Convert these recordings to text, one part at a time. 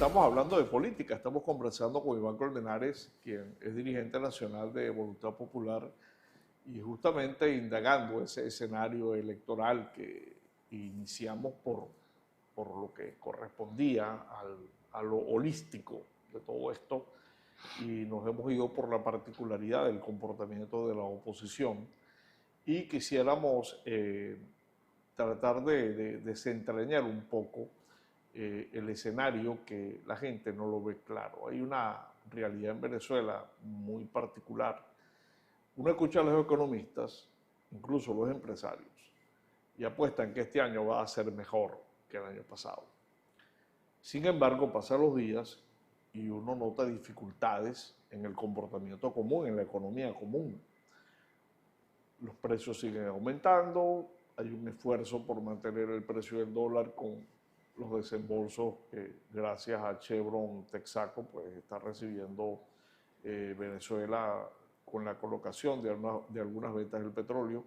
estamos hablando de política, estamos conversando con Iván Colmenares, quien es dirigente nacional de Voluntad Popular, y justamente indagando ese escenario electoral que iniciamos por lo que correspondía a lo holístico de todo esto, y nos hemos ido por la particularidad del comportamiento de la oposición, y quisiéramos tratar de desentrañar un poco el escenario que la gente no lo ve claro. Hay una realidad en Venezuela muy particular. Uno escucha a los economistas, incluso los empresarios, y apuestan que este año va a ser mejor que el año pasado. Sin embargo, pasan los días y uno nota dificultades en el comportamiento común, en la economía común. Los precios siguen aumentando, hay un esfuerzo por mantener el precio del dólar con los desembolsos que gracias a Chevron Texaco pues está recibiendo Venezuela con la colocación de algunas ventas del petróleo.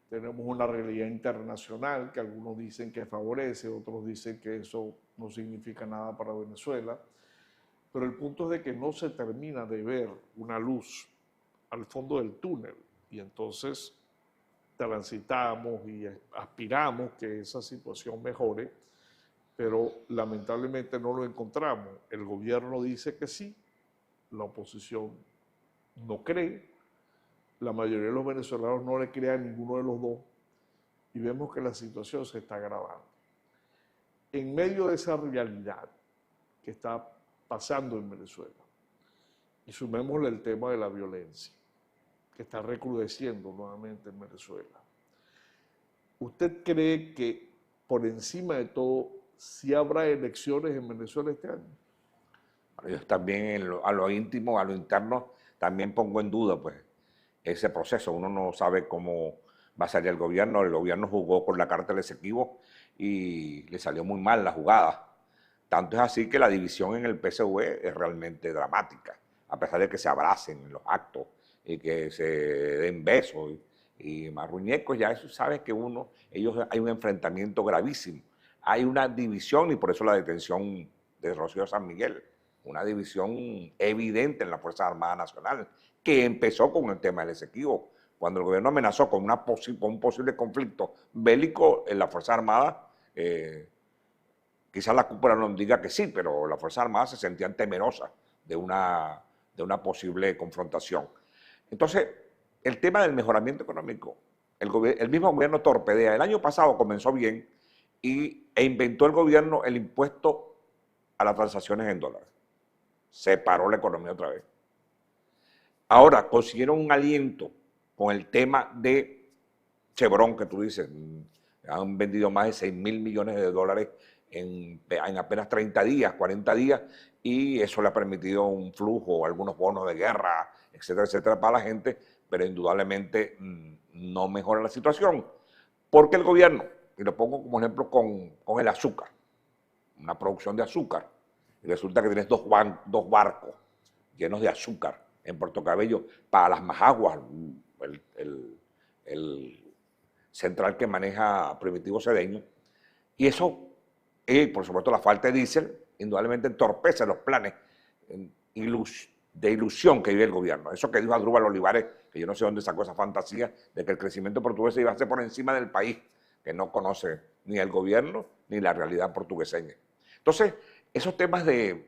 Tenemos una realidad internacional que algunos dicen que favorece, otros dicen que eso no significa nada para Venezuela, pero el punto es de que no se termina de ver una luz al fondo del túnel, y entonces transitamos y aspiramos que esa situación mejore, pero lamentablemente no lo encontramos. El gobierno dice que sí, la oposición no cree, la mayoría de los venezolanos no le cree a ninguno de los dos, y vemos que la situación se está agravando. En medio de esa realidad que está pasando en Venezuela, y sumémosle el tema de la violencia, que está recrudeciendo nuevamente en Venezuela, ¿usted cree que por encima de todo sí habrá elecciones en Venezuela este año? Yo también a lo íntimo, a lo interno, también pongo en duda pues ese proceso. Uno no sabe cómo va a salir el gobierno jugó con la carta del Esequibo y le salió muy mal la jugada. Tanto es así que la división en el PSV es realmente dramática, a pesar de que se abracen en los actos y que se den besos y marruñecos, ya eso sabes que hay un enfrentamiento gravísimo. Hay una división y por eso la detención de Rocío San Miguel, una división evidente en las Fuerzas Armadas Nacionales, que empezó con el tema del Esequibo, cuando el gobierno amenazó con un posible conflicto bélico en las Fuerzas Armadas. Quizás la cúpula no diga que sí, pero las Fuerzas Armadas se sentían temerosas de una posible confrontación. Entonces, el tema del mejoramiento económico, el mismo gobierno torpedea. El año pasado comenzó bien e inventó el gobierno el impuesto a las transacciones en dólares. Se paró la economía otra vez. Ahora consiguieron un aliento con el tema de Chevron, que tú dices, han vendido más de 6.000 millones de dólares en apenas 30 días, 40 días, y eso le ha permitido un flujo, algunos bonos de guerra, etcétera, etcétera, para la gente, pero indudablemente no mejora la situación. Porque el gobierno, y lo pongo como ejemplo con el azúcar, una producción de azúcar, y resulta que tienes dos barcos llenos de azúcar en Puerto Cabello para las Majaguas, el central que maneja Primitivo Cedeño, y eso, por supuesto la falta de diésel, indudablemente entorpece los planes de ilusión que vive el gobierno. Eso que dijo Adrúbal Olivares, que yo no sé dónde sacó esa fantasía de que el crecimiento portugués iba a ser por encima del país, que no conoce ni el gobierno ni la realidad portugueseña. Entonces, esos temas de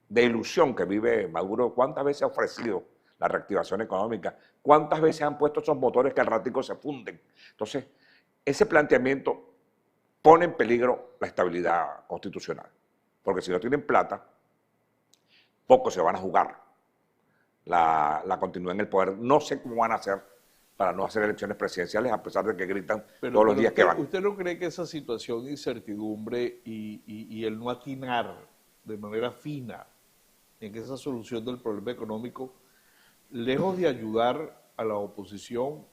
ilusión que vive Maduro, ¿cuántas veces ha ofrecido la reactivación económica? ¿Cuántas veces han puesto esos motores que al ratico se funden? Entonces, ese planteamiento pone en peligro la estabilidad constitucional, porque si no tienen plata, pocos se van a jugar la continuidad en el poder. No sé cómo van a hacer para no hacer elecciones presidenciales, a pesar de que gritan todos los días que van. ¿Usted no cree que esa situación de incertidumbre y el no atinar de manera fina en esa solución del problema económico, lejos de ayudar a la oposición,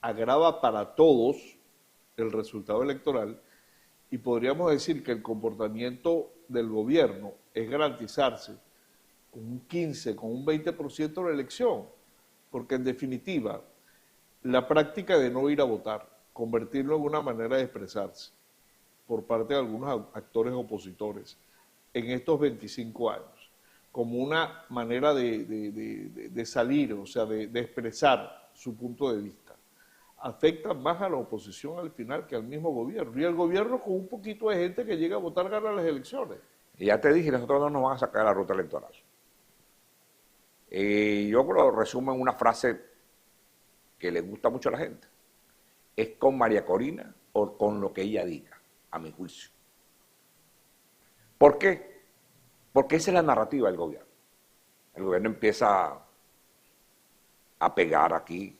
agrava para todos el resultado electoral? Y podríamos decir que el comportamiento del gobierno es garantizarse con un 15, con un 20% de la elección, porque en definitiva, la práctica de no ir a votar, convertirlo en una manera de expresarse por parte de algunos actores opositores, en estos 25 años, como una manera de salir, o sea, de expresar su punto de vista, afecta más a la oposición al final que al mismo gobierno. Y el gobierno con un poquito de gente que llega a votar gana las elecciones. Y ya te dije, nosotros no nos van a sacar de la ruta electoral. Yo lo resumo en una frase que le gusta mucho a la gente. Es con María Corina o con lo que ella diga, a mi juicio. ¿Por qué? Porque esa es la narrativa del gobierno. El gobierno empieza a pegar aquí,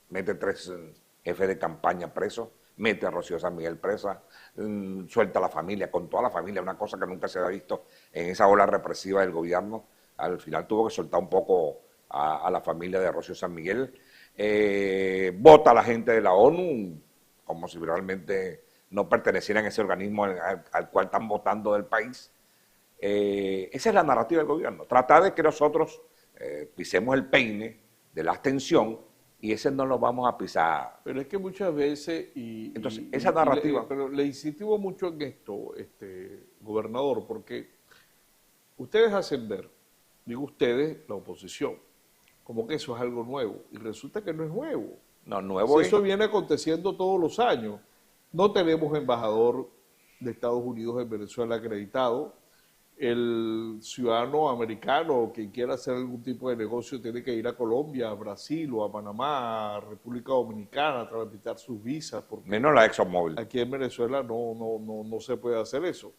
mete 3 jefes de campaña presos, mete a Rocío San Miguel presa, suelta a la familia, con toda la familia, una cosa que nunca se había visto en esa ola represiva del gobierno. Al final tuvo que soltar un poco a la familia de Rocío San Miguel. Vota a la gente de la ONU como si realmente no pertenecieran a ese organismo al cual están votando del país. Esa es la narrativa del gobierno. Tratar de que nosotros pisemos el peine de la abstención y ese no lo vamos a pisar. Pero es que muchas veces, Entonces, esa narrativa... pero le incentivo mucho en esto, gobernador, porque ustedes hacen ver, digo ustedes, la oposición, como que eso es algo nuevo, y resulta que no es nuevo. No, nuevo Si eso viene aconteciendo todos los años. No tenemos embajador de Estados Unidos en Venezuela acreditado. El ciudadano americano que quiera hacer algún tipo de negocio tiene que ir a Colombia, a Brasil o a Panamá, a República Dominicana a tramitar sus visas. Porque menos la ExxonMobil. aquí en Venezuela no se puede hacer eso.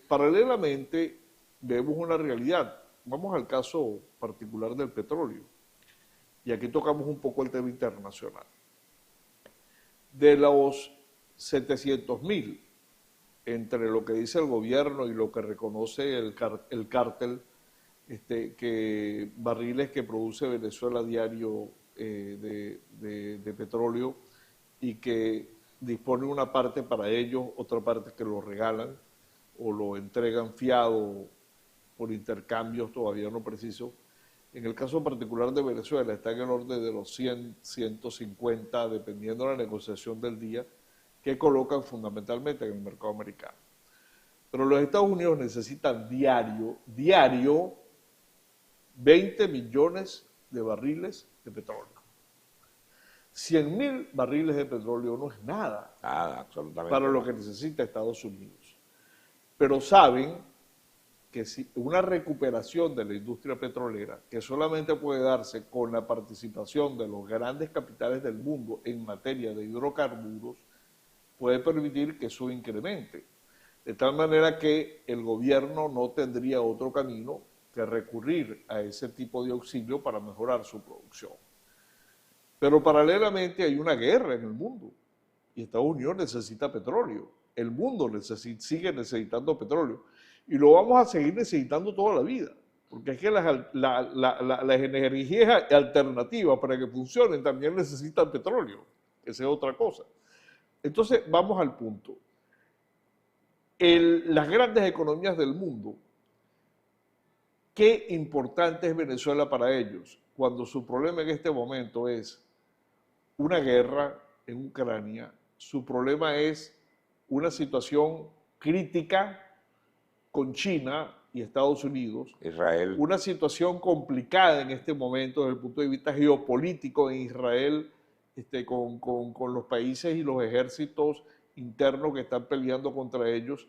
Paralelamente, vemos una realidad. Vamos al caso particular del petróleo. Y aquí tocamos un poco el tema internacional. De los 700.000, entre lo que dice el gobierno y lo que reconoce el cártel, que barriles que produce Venezuela diario de petróleo y que dispone una parte para ellos, otra parte que lo regalan o lo entregan fiado por intercambios todavía no precisos. En el caso particular de Venezuela está en el orden de los 100, 150, dependiendo de la negociación del día, que colocan fundamentalmente en el mercado americano. Pero los Estados Unidos necesitan diario, 20 millones de barriles de petróleo. 100.000 barriles de petróleo no es nada, absolutamente para lo que necesita Estados Unidos. Pero saben que si una recuperación de la industria petrolera, que solamente puede darse con la participación de los grandes capitales del mundo en materia de hidrocarburos, puede permitir que eso incremente. De tal manera que el gobierno no tendría otro camino que recurrir a ese tipo de auxilio para mejorar su producción. Pero paralelamente hay una guerra en el mundo y Estados Unidos necesita petróleo. El mundo sigue necesitando petróleo y lo vamos a seguir necesitando toda la vida, porque es que las energías alternativas para que funcionen también necesitan petróleo, que sea otra cosa. Entonces vamos al punto. Las grandes economías del mundo, qué importante es Venezuela para ellos, cuando su problema en este momento es una guerra en Ucrania, su problema es una situación crítica con China y Estados Unidos, Israel, una situación complicada en este momento desde el punto de vista geopolítico en Israel, con los países y los ejércitos internos que están peleando contra ellos.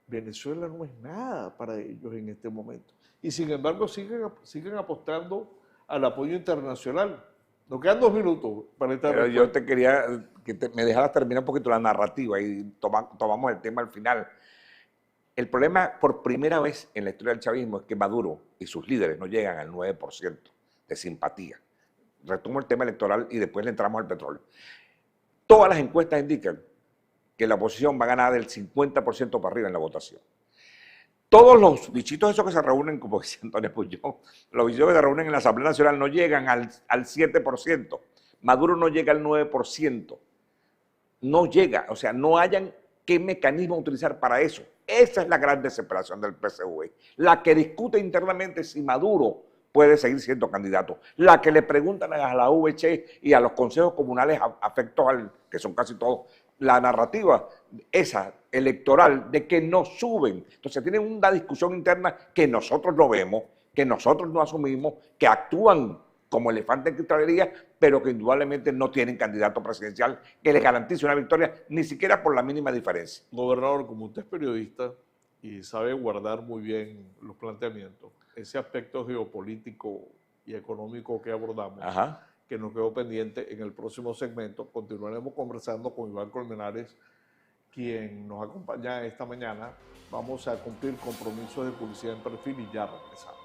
Venezuela no es nada para ellos en este momento. Y sin embargo siguen apostando al apoyo internacional. Nos quedan 2 minutos para esta pero respuesta. yo te quería que me dejaras terminar un poquito la narrativa y tomamos el tema al final. El problema, por primera vez en la historia del chavismo, es que Maduro y sus líderes no llegan al 9% de simpatía. Retomo el tema electoral y después le entramos al petróleo. Todas las encuestas indican que la oposición va a ganar del 50% para arriba en la votación. Todos los bichitos esos que se reúnen, como decía Antonio Puyol, los bichitos que se reúnen en la Asamblea Nacional no llegan al 7%. Maduro no llega al 9%. No llega, o sea, no hayan qué mecanismo utilizar para eso. Esa es la gran desesperación del PSV, la que discute internamente si Maduro puede seguir siendo candidato. La que le preguntan a la VC y a los consejos comunales afectos al, que son casi todos, la narrativa esa electoral de que no suben. Entonces tienen una discusión interna que nosotros no vemos, que nosotros no asumimos, que actúan como elefante en cristalería, pero que indudablemente no tienen candidato presidencial que les garantice una victoria, ni siquiera por la mínima diferencia. Gobernador, como usted es periodista y sabe guardar muy bien los planteamientos, ese aspecto geopolítico y económico que abordamos, Ajá. que nos quedó pendiente en el próximo segmento, continuaremos conversando con Iván Colmenares, quien nos acompaña esta mañana. Vamos a cumplir compromisos de publicidad en perfil y ya regresamos.